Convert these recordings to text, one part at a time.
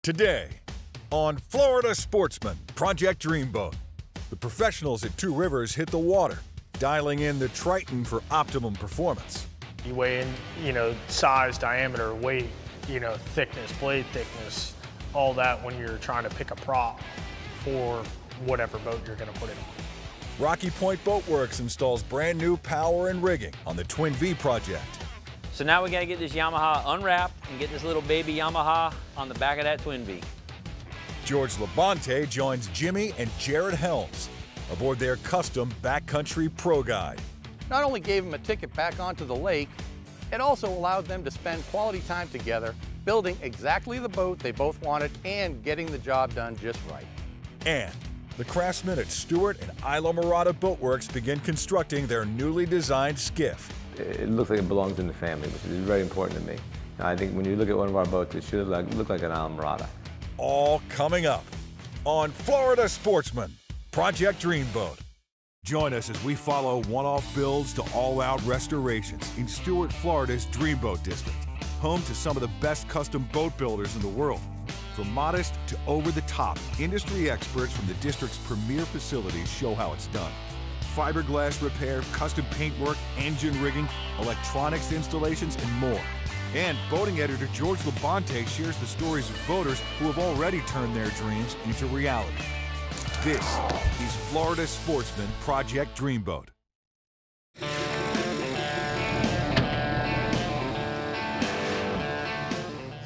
Today, on Florida Sportsman, Project Dreamboat, the professionals at Two Rivers hit the water, dialing in the Triton for optimum performance. You weigh in, size, diameter, weight, thickness, blade thickness, all that when you're trying to pick a prop for whatever boat you're going to put it on. Rocky Point Boatworks installs brand new power and rigging on the Twin Vee project. So now we got to get this Yamaha unwrapped and get this little baby Yamaha on the back of that Twin Vee. George LaBonte joins Jimmy and Jarrett Helms aboard their custom Backcountry Pro guide. Not only gave them a ticket back onto the lake, it also allowed them to spend quality time together, building exactly the boat they both wanted and getting the job done just right. And the craftsmen at Stuart and Islamorada Boatworks begin constructing their newly designed skiff. It looks like it belongs in the family, which is very important to me. I think when you look at one of our boats, it should look like an Islamorada. All coming up on Florida Sportsman, Project Dreamboat. Join us as we follow one-off builds to all-out restorations in Stuart, Florida's Dreamboat District, home to some of the best custom boat builders in the world. From modest to over-the-top, industry experts from the district's premier facilities show how it's done. Fiberglass repair, custom paintwork, engine rigging, electronics installations, and more. And boating editor George LaBonte shares the stories of boaters who have already turned their dreams into reality. This is Florida Sportsman Project Dreamboat.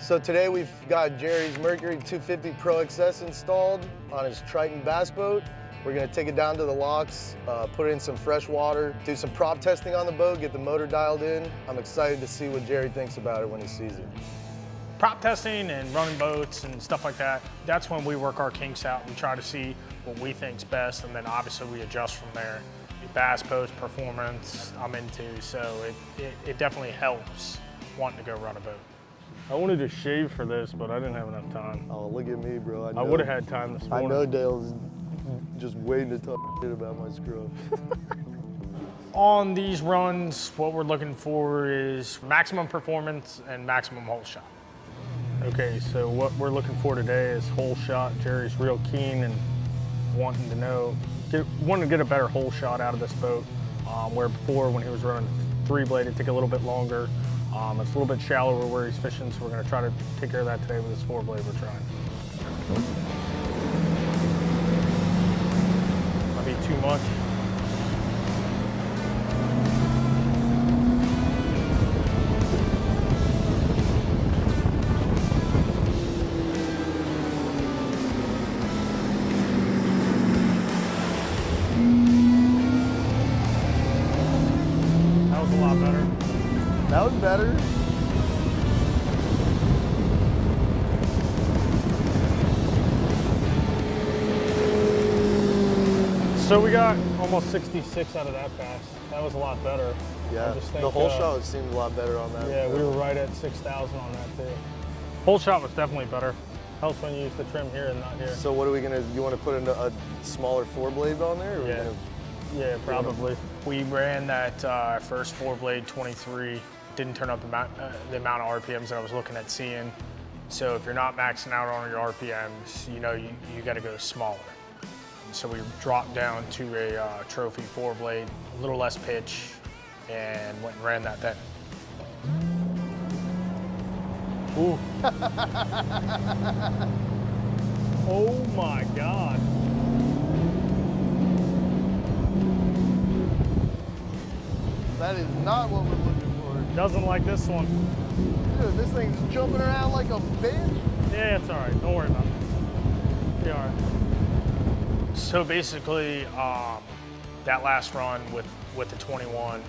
So today we've got Jerry's Mercury 250 Pro XS installed on his Triton bass boat. We're gonna take it down to the locks, put it in some fresh water, do some prop testing on the boat, get the motor dialed in. I'm excited to see what Jerry thinks about it when he sees it. Prop testing and running boats and stuff like that, that's when we work our kinks out. We try to see what we think's best, and then obviously we adjust from there. Bass post performance I'm into, so it definitely helps wanting to go run a boat. I wanted to shave for this, but I didn't have enough time. Oh, look at me, bro. I would have had time this morning. I know Dale's just waiting to talk shit about my scrub. On these runs, what we're looking for is maximum performance and maximum hole shot. Okay, so what we're looking for today is hole shot. Jerry's real keen and wanting to know, wanting to get a better hole shot out of this boat. Where before, when he was running 3-blade, it took a little bit longer. It's a little bit shallower where he's fishing, so we're going to try to take care of that today with this 4-blade we're trying. Might be too much. That was a lot better. That was better. So we got almost 66 out of that pass. That was a lot better. Yeah, I just think, the whole shot seemed a lot better on that. Yeah, we were right at 6,000 on that too. Whole shot was definitely better. Helps when you use the trim here and not here. So what are we gonna, you wanna put in a smaller 4-blade on there? Or Yeah, yeah, probably. We ran that first 4-blade 23. Didn't turn up the amount of RPMs that I was looking at seeing. So if you're not maxing out on your RPMs, you gotta go smaller. So we dropped down to a trophy 4-blade, a little less pitch, and went and ran that then. Ooh. Oh my God. That is not what we're looking for. Doesn't like this one. Dude, this thing's jumping around like a bitch. Yeah, it's all right. Don't worry about it. Be all right. So basically, that last run with the 21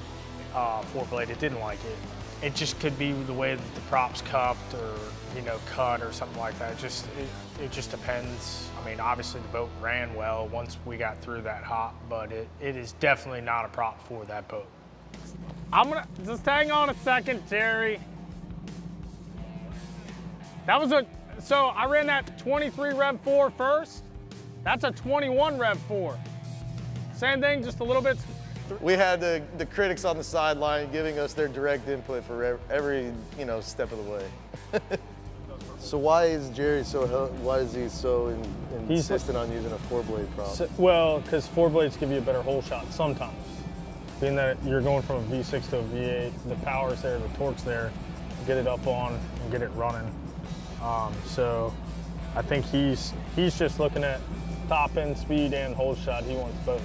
4-blade, it didn't like it. It just could be the way that the prop's cupped or cut or something like that. It just depends. I mean, obviously the boat ran well once we got through that hop, but it is definitely not a prop for that boat. I'm gonna just hang on a second, Jerry. That was so I ran that 23 Rev 4 first. That's a 21 Rev 4. Same thing, just a little bit. We had the critics on the sideline giving us their direct input for every step of the way. So why is Jerry why is he so insistent on using a 4-blade prop? Well, because 4 blades give you a better hole shot sometimes. Being that you're going from a V6 to a V8, the power's there, the torque's there, get it up on and get it running. So I think he's just looking at top end speed and hole shot. He wants both.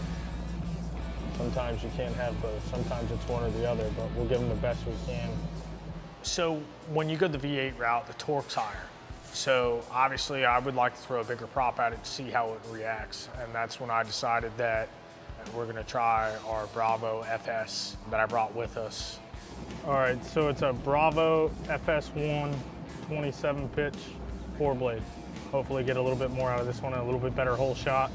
Sometimes you can't have both. Sometimes it's one or the other, but we'll give him the best we can. So when you go the V8 route, the torque's higher. So obviously I would like to throw a bigger prop at it to see how it reacts. And that's when I decided that we're gonna try our Bravo FS that I brought with us. All right, so it's a Bravo FS1 27 pitch 4-blade. Hopefully get a little bit more out of this one, a little bit better hole shot.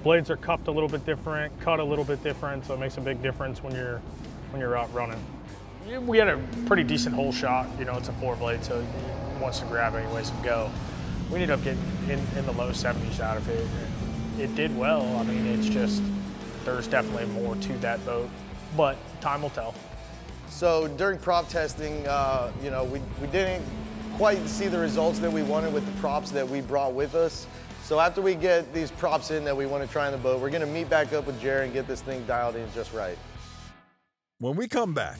Blades are cupped a little bit different, cut a little bit different, so it makes a big difference when you're out running. We had a pretty decent hole shot. You know, it's a 4-blade, so it wants to grab anyways and go. We ended up getting in the low 70s out of it. It did well. I mean, it's just, there's definitely more to that boat, but time will tell. So during prop testing, you know, we didn't quite see the results that we wanted with the props that we brought with us. So after we get these props in that we want to try on the boat, we're going to meet back up with Jerry and get this thing dialed in just right. When we come back,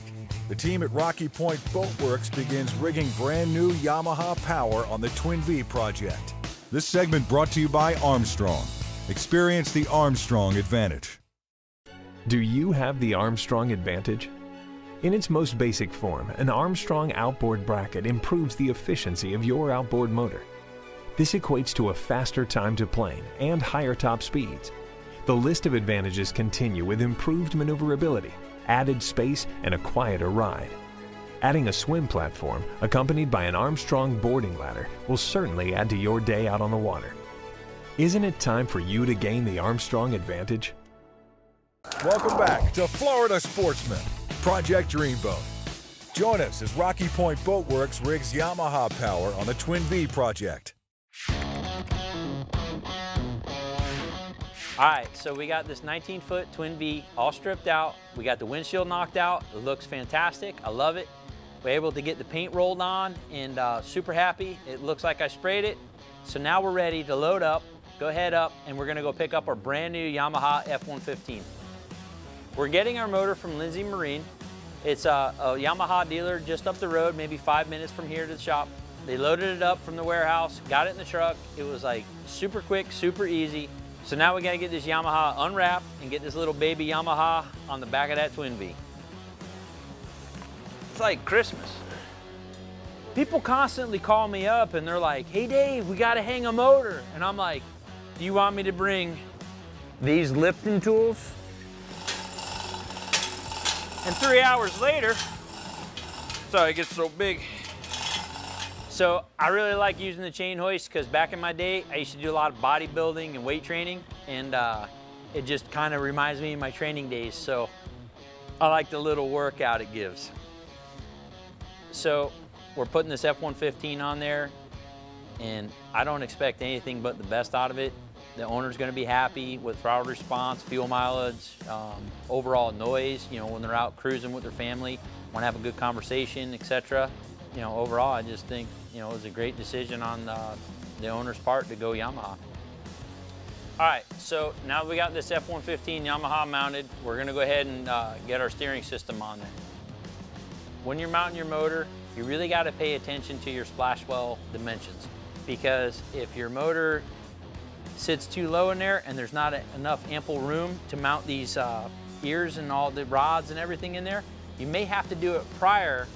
the team at Rocky Point Boatworks begins rigging brand new Yamaha power on the Twin Vee project. This segment brought to you by Armstrong. Experience the Armstrong advantage. Do you have the Armstrong advantage? In its most basic form, an Armstrong outboard bracket improves the efficiency of your outboard motor. This equates to a faster time to plane and higher top speeds. The list of advantages continue with improved maneuverability, added space, and a quieter ride. Adding a swim platform accompanied by an Armstrong boarding ladder will certainly add to your day out on the water. Isn't it time for you to gain the Armstrong advantage? Welcome back to Florida Sportsman, Project Dreamboat. Join us as Rocky Point Boatworks rigs Yamaha power on the Twin Vee project. All right, so we got this 19-foot Twin Vee all stripped out. We got the windshield knocked out. It looks fantastic. I love it. We're able to get the paint rolled on and super happy. It looks like I sprayed it. So now we're ready to load up, go head up, and we're gonna go pick up our brand new Yamaha F-115. We're getting our motor from Lindsay Marine. It's a Yamaha dealer just up the road, maybe 5 minutes from here to the shop. They loaded it up from the warehouse, got it in the truck. It was like super quick, super easy. So now we gotta get this Yamaha unwrapped and get this little baby Yamaha on the back of that Twin Vee. It's like Christmas. People constantly call me up and they're like, hey Dave, we gotta hang a motor. And I'm like, do you want me to bring these lifting tools? And 3 hours later, sorry, it gets so big. So I really like using the chain hoist because back in my day, I used to do a lot of bodybuilding and weight training, and it just kind of reminds me of my training days. So I like the little workout it gives. So we're putting this F-115 on there, and I don't expect anything but the best out of it. The owner's gonna be happy with throttle response, fuel mileage, overall noise, you know, when they're out cruising with their family, wanna have a good conversation, etc. You know, overall, I just think, you know, it was a great decision on the owner's part to go Yamaha. All right, so now we got this F-115 Yamaha mounted, we're gonna go ahead and get our steering system on there. When you're mounting your motor, you really gotta pay attention to your splash well dimensions, because if your motor sits too low in there and there's not enough ample room to mount these ears and all the rods and everything in there, you may have to do it prior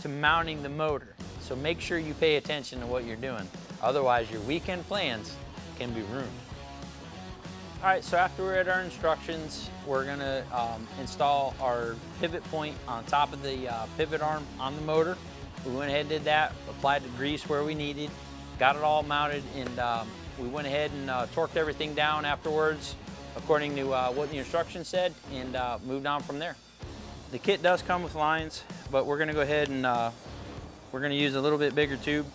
to mounting the motor. So make sure you pay attention to what you're doing. Otherwise, your weekend plans can be ruined. All right, so after we're at our instructions, we're gonna install our pivot point on top of the pivot arm on the motor. We went ahead and did that, applied the grease where we needed, got it all mounted, and we went ahead and torqued everything down afterwards according to what the instructions said, and moved on from there. The kit does come with lines, but we're gonna go ahead and we're gonna use a little bit bigger tube.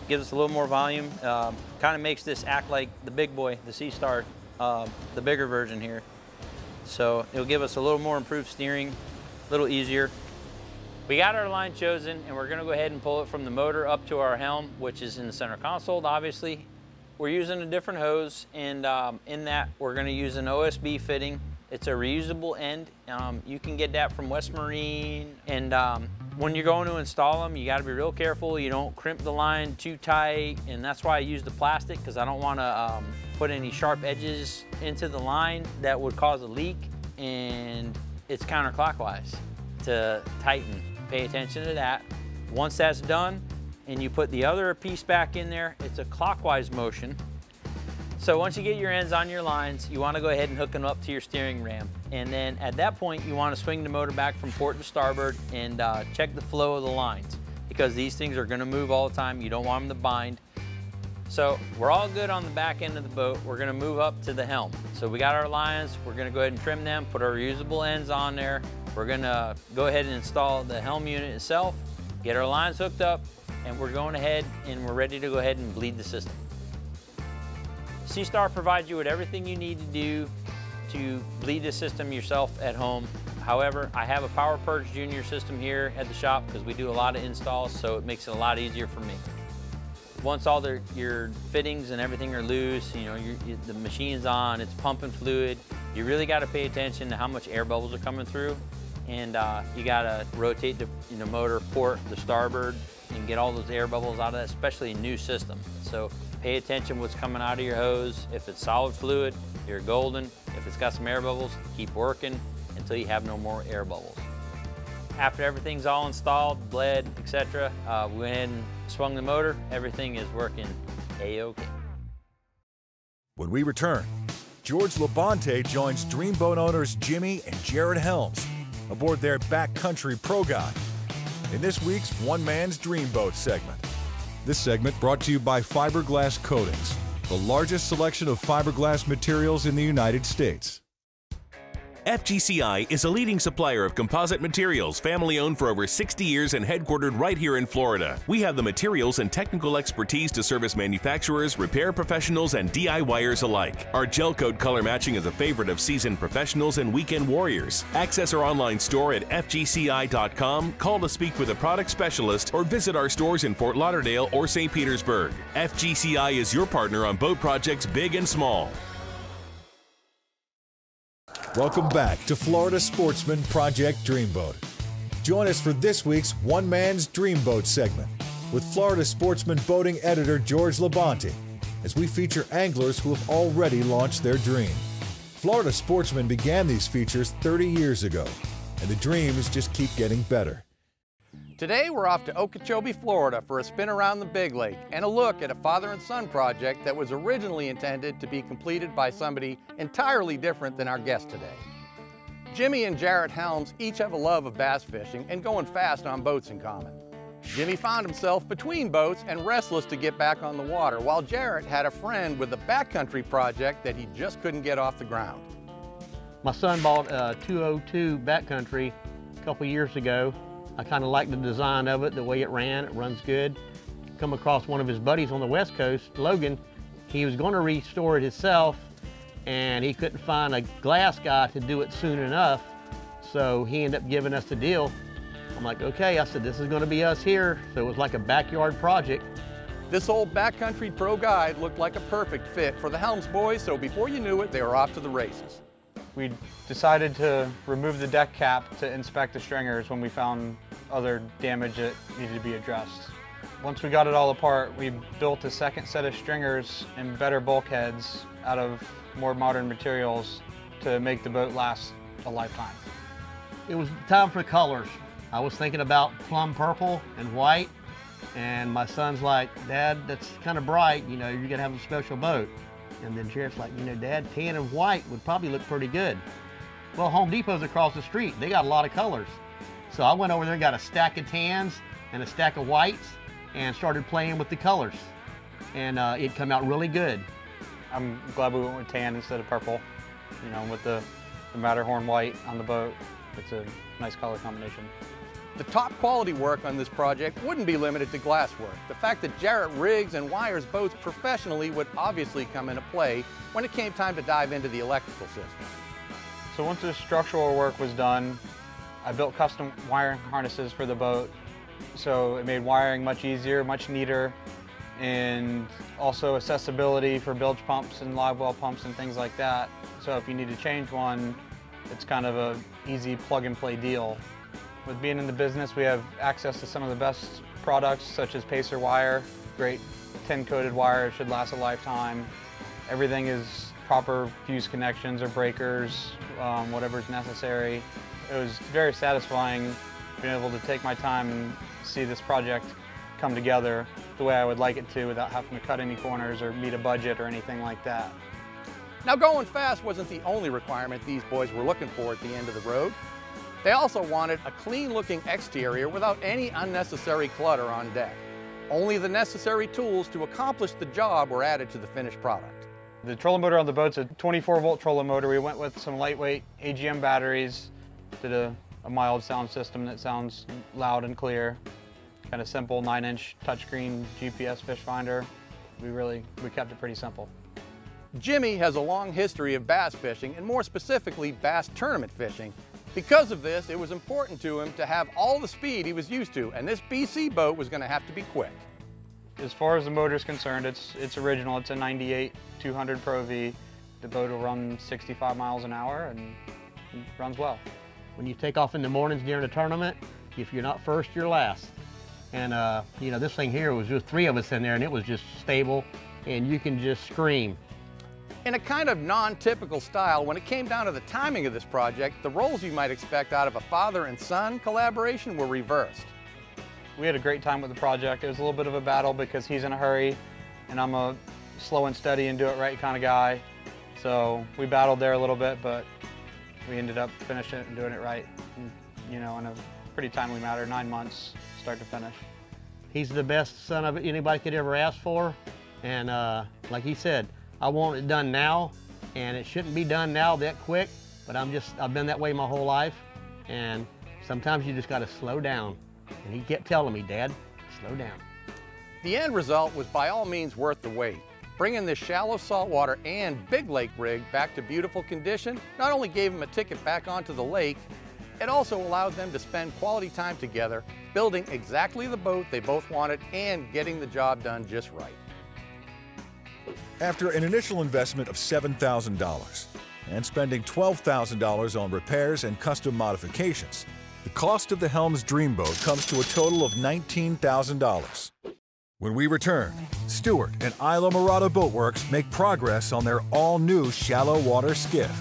Gives us a little more volume. Kind of makes this act like the big boy, the Sea Star, the bigger version here. So it'll give us a little more improved steering, a little easier. We got our line chosen, and we're gonna go ahead and pull it from the motor up to our helm, which is in the center console, obviously. We're using a different hose, and in that, we're gonna use an OSB fitting. It's a reusable end. You can get that from West Marine, and when you're going to install them, you gotta be real careful. You don't crimp the line too tight, and that's why I use the plastic, because I don't wanna put any sharp edges into the line that would cause a leak, and it's counterclockwise to tighten. Pay attention to that. Once that's done and you put the other piece back in there, it's a clockwise motion. So once you get your ends on your lines, you want to go ahead and hook them up to your steering ram. And then at that point, you want to swing the motor back from port to starboard and check the flow of the lines, because these things are going to move all the time. You don't want them to bind. So we're all good on the back end of the boat. We're going to move up to the helm. So we got our lines. We're going to go ahead and trim them, put our reusable ends on there. We're gonna go ahead and install the helm unit itself, get our lines hooked up, and we're going ahead and we're ready to go ahead and bleed the system. SeaStar provides you with everything you need to do to bleed the system yourself at home. However, I have a Power Purge Junior system here at the shop because we do a lot of installs, so it makes it a lot easier for me. Once all your fittings and everything are loose, you know, the machine's on, it's pumping fluid, you really got to pay attention to how much air bubbles are coming through. And you gotta rotate the motor port, the starboard, and get all those air bubbles out of that, especially a new system. So pay attention what's coming out of your hose. If it's solid fluid, you're golden. If it's got some air bubbles, keep working until you have no more air bubbles. After everything's all installed, bled, etc., we went ahead and swung the motor. Everything is working A-OK. When we return, George LaBonte joins Dreamboat owners Jimmy and Jarrett Helms aboard their Backcountry Pro guide in this week's One Man's Dreamboat segment. This segment brought to you by Fiberglass Coatings, the largest selection of fiberglass materials in the United States. FGCI is a leading supplier of composite materials, family-owned for over 60 years and headquartered right here in Florida. We have the materials and technical expertise to service manufacturers, repair professionals, and DIYers alike. Our gel coat color matching is a favorite of seasoned professionals and weekend warriors. Access our online store at fgci.com, call to speak with a product specialist, or visit our stores in Fort Lauderdale or St. Petersburg. FGCI is your partner on boat projects big and small. Welcome back to Florida Sportsman Project Dreamboat. Join us for this week's One Man's Dreamboat segment with Florida Sportsman boating editor George LaBonte as we feature anglers who have already launched their dream. Florida Sportsman began these features 30 years ago, and the dreams just keep getting better. Today we're off to Okeechobee, Florida for a spin around the Big Lake and a look at a father and son project that was originally intended to be completed by somebody entirely different than our guest today. Jimmy and Jarrett Helms each have a love of bass fishing and going fast on boats in common. Jimmy found himself between boats and restless to get back on the water, while Jarrett had a friend with a backcountry project that he just couldn't get off the ground. My son bought a 202 backcountry a couple years ago. I kind of like the design of it, the way it runs good. Come across one of his buddies on the West Coast, Logan. He was going to restore it himself, and he couldn't find a glass guy to do it soon enough, so he ended up giving us the deal. I'm like, okay, I said, this is going to be us here. So it was like a backyard project. This old Backcountry Pro guide looked like a perfect fit for the Helms boys, so before you knew it, they were off to the races. We decided to remove the deck cap to inspect the stringers when we found other damage that needed to be addressed. Once we got it all apart, we built a second set of stringers and better bulkheads out of more modern materials to make the boat last a lifetime. It was time for colors. I was thinking about plum purple and white, and my son's like, Dad, that's kind of bright, you know, you're gonna have a special boat. And then Jarrett's like, you know, Dad, tan and white would probably look pretty good. Well, Home Depot's across the street. They got a lot of colors. So I went over there and got a stack of tans and a stack of whites and started playing with the colors. And it came out really good. I'm glad we went with tan instead of purple. You know, with the Matterhorn white on the boat, it's a nice color combination. The top quality work on this project wouldn't be limited to glass work. The fact that Jarrett rigs and wires boats professionally would obviously come into play when it came time to dive into the electrical system. So once the structural work was done, I built custom wiring harnesses for the boat, so it made wiring much easier, much neater, and also accessibility for bilge pumps and live well pumps and things like that. So if you need to change one, it's kind of a easy plug and play deal. With being in the business, we have access to some of the best products, such as Pacer wire, great tin coated wire, should last a lifetime. Everything is proper fuse connections or breakers, whatever's necessary. It was very satisfying being able to take my time and see this project come together the way I would like it to without having to cut any corners or meet a budget or anything like that. Now, going fast wasn't the only requirement these boys were looking for at the end of the road. They also wanted a clean-looking exterior without any unnecessary clutter on deck. Only the necessary tools to accomplish the job were added to the finished product. The trolling motor on the boat's a 24-volt trolling motor. We went with some lightweight AGM batteries, did a mild sound system that sounds loud and clear. Kind of simple 9-inch touchscreen GPS fish finder. We kept it pretty simple. Jimmy has a long history of bass fishing, and more specifically bass tournament fishing. Because of this, it was important to him to have all the speed he was used to, and this BC boat was going to have to be quick. As far as the motor is concerned, it's original. It's a 98 200 Pro V. The boat will run 65 miles an hour and runs well. When you take off in the mornings during a tournament, if you're not first, you're last. And you know, this thing here was just 3 of us in there, and it was just stable, and you can just scream. In a kind of non-typical style, when it came down to the timing of this project, the roles you might expect out of a father and son collaboration were reversed. We had a great time with the project. It was a little bit of a battle because he's in a hurry, and I'm a slow and steady and do it right kind of guy. So we battled there a little bit, but we ended up finishing it and doing it right, and, you know, in a pretty timely matter, 9 months, start to finish. He's the best son of anybody could ever ask for, and like he said, I want it done now, and it shouldn't be done now that quick, but I've been that way my whole life, and sometimes you just gotta slow down. And he kept telling me, Dad, slow down. The end result was by all means worth the wait. Bringing this shallow saltwater and big lake rig back to beautiful condition not only gave them a ticket back onto the lake, it also allowed them to spend quality time together, building exactly the boat they both wanted and getting the job done just right. After an initial investment of $7,000 and spending $12,000 on repairs and custom modifications, the cost of the Helms Dreamboat comes to a total of $19,000. When we return, Stuart and Islamorada Boatworks make progress on their all-new shallow water skiff.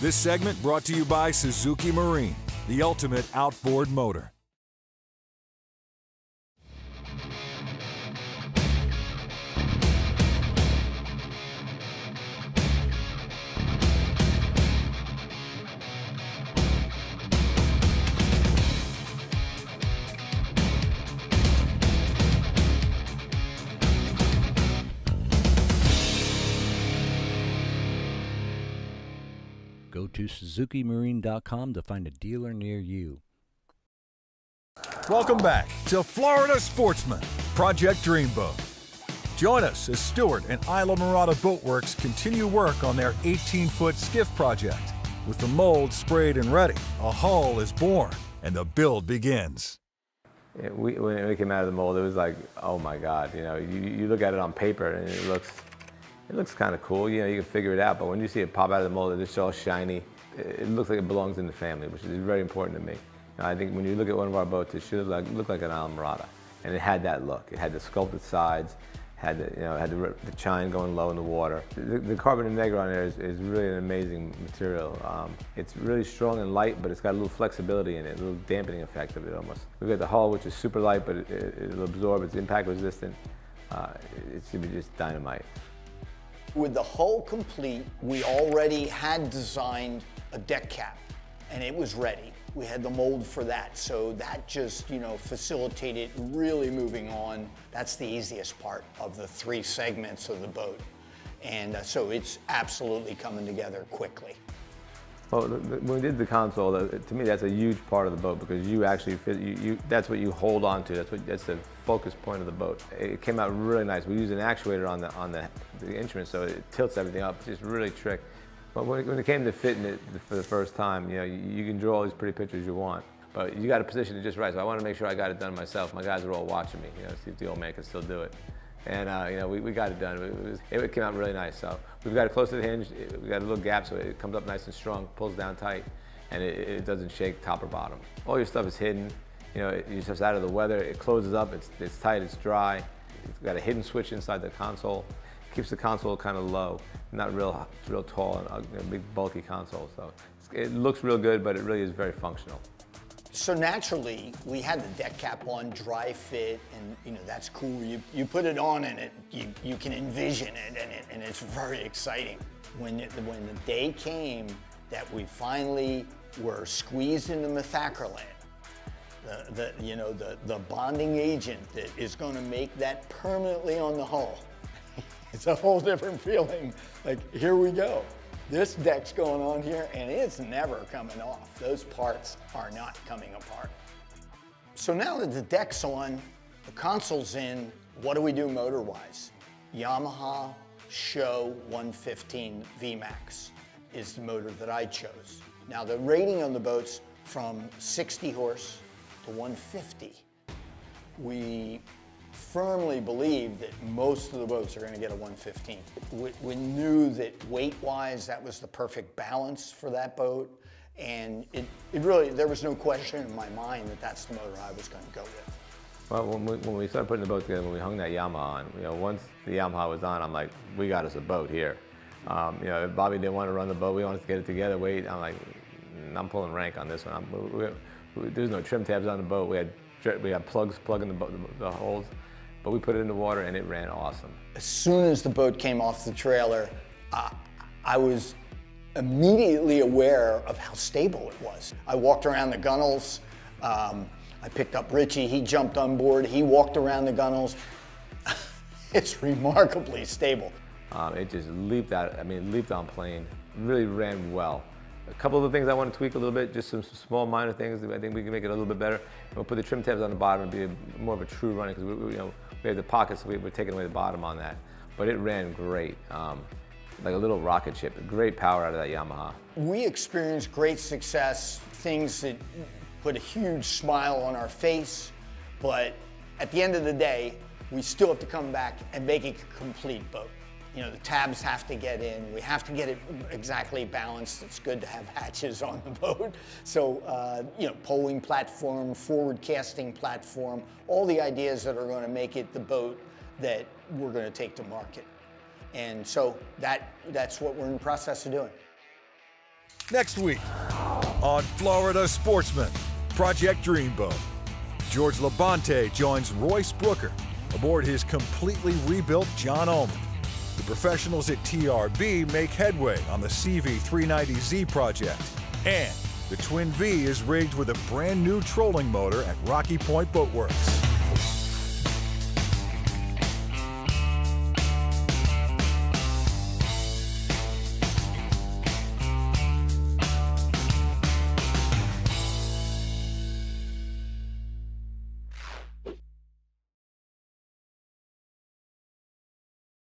This segment brought to you by Suzuki Marine, the ultimate outboard motor. Go to SuzukiMarine.com to find a dealer near you. Welcome back to Florida Sportsman, Project Dreamboat. Join us as Stuart and Islamorada Boatworks continue work on their 18-foot skiff project. With the mold sprayed and ready, a hull is born and the build begins. When it came out of the mold, it was like, oh my God, you know, you look at it on paper and it looks kind of cool, you know, you can figure it out, but when you see it pop out of the mold, it's all shiny. It looks like it belongs in the family, which is very important to me. I think when you look at one of our boats, it should look like an Islamorada, and it had that look. It had the sculpted sides, had the chine going low in the water. The carbon and negro on there is really an amazing material. It's really strong and light, but it's got a little flexibility in it, a little dampening effect of it almost. We've got the hull, which is super light, but it'll absorb, it's impact resistant. It should be just dynamite. With the hull complete, we already had designed a deck cap, and it was ready. We had the mold for that, so that just, you know, facilitated really moving on. That's the easiest part of the 3 segments of the boat. And so it's absolutely coming together quickly. Well, when we did the console, to me that's a huge part of the boat because you actually that's what you hold on to. That's the focus point of the boat. It came out really nice. We used an actuator on the instrument, so it tilts everything up. It's just really trick. But when it came to fitting it for the first time, you know, you can draw all these pretty pictures you want. But you got to position it just right. So I want to make sure I got it done myself. My guys are all watching me, you know, see if the old man can still do it. And you know, we got it done. It came out really nice. So we've got it close to the hinge. We got a little gap so it comes up nice and strong, pulls down tight, and it doesn't shake top or bottom. All your stuff is hidden. You know, it's just out of the weather. It closes up. It's tight. It's dry. It's got a hidden switch inside the console. Keeps the console kind of low, not real tall, and a big bulky console. So it looks real good, but it really is very functional. So naturally, we had the deck cap on, dry fit, and you know that's cool. You put it on and you can envision it, and it's very exciting. When the day came that we finally were squeezed into methacrylate, the bonding agent that is going to make that permanently on the hull, it's a whole different feeling. Like, here we go. This deck's going on here, and it's never coming off. Those parts are not coming apart. So now that the deck's on, the console's in, what do we do motor-wise? Yamaha Show 115 VMAX is the motor that I chose. Now the rating on the boat's from 60 horse to 150. We firmly believe that most of the boats are going to get a 115. We knew that weight-wise, that was the perfect balance for that boat, and it really, there was no question in my mind that that's the motor I was going to go with. Well, when we started putting the boat together, when we hung that Yamaha on, you know, once the Yamaha was on, I'm like, we got us a boat here. You know, if Bobby didn't want to run the boat, we wanted to get it together. Wait, I'm like, I'm pulling rank on this one. There's no trim tabs on the boat. We had plugs plugging the holes. But we put it in the water and it ran awesome. As soon as the boat came off the trailer, I was immediately aware of how stable it was. I walked around the gunnels. I picked up Richie, he jumped on board, he walked around the gunnels. It's remarkably stable. It just leaped out, leaped on plane, really ran well. A couple of the things I want to tweak a little bit, just some small minor things. I think we can make it a little bit better. We'll put the trim tabs on the bottom and be more of a true running, because we have the pockets, so we're taking away the bottom on that. But it ran great, like a little rocket ship. Great power out of that Yamaha. We experienced great success, things that put a huge smile on our face, but at the end of the day, we still have to come back and make it a complete boat. You know, the tabs have to get in. We have to get it exactly balanced. It's good to have hatches on the boat. So, you know, poling platform, forward casting platform, all the ideas that are going to make it the boat that we're going to take to market. And so that's what we're in the process of doing. Next week on Florida Sportsman, Project Dreamboat, George LaBonte joins Royce Brooker aboard his completely rebuilt John Ullman. The professionals at TRB make headway on the CV390Z project, and the Twin Vee is rigged with a brand new trolling motor at Rocky Point Boatworks.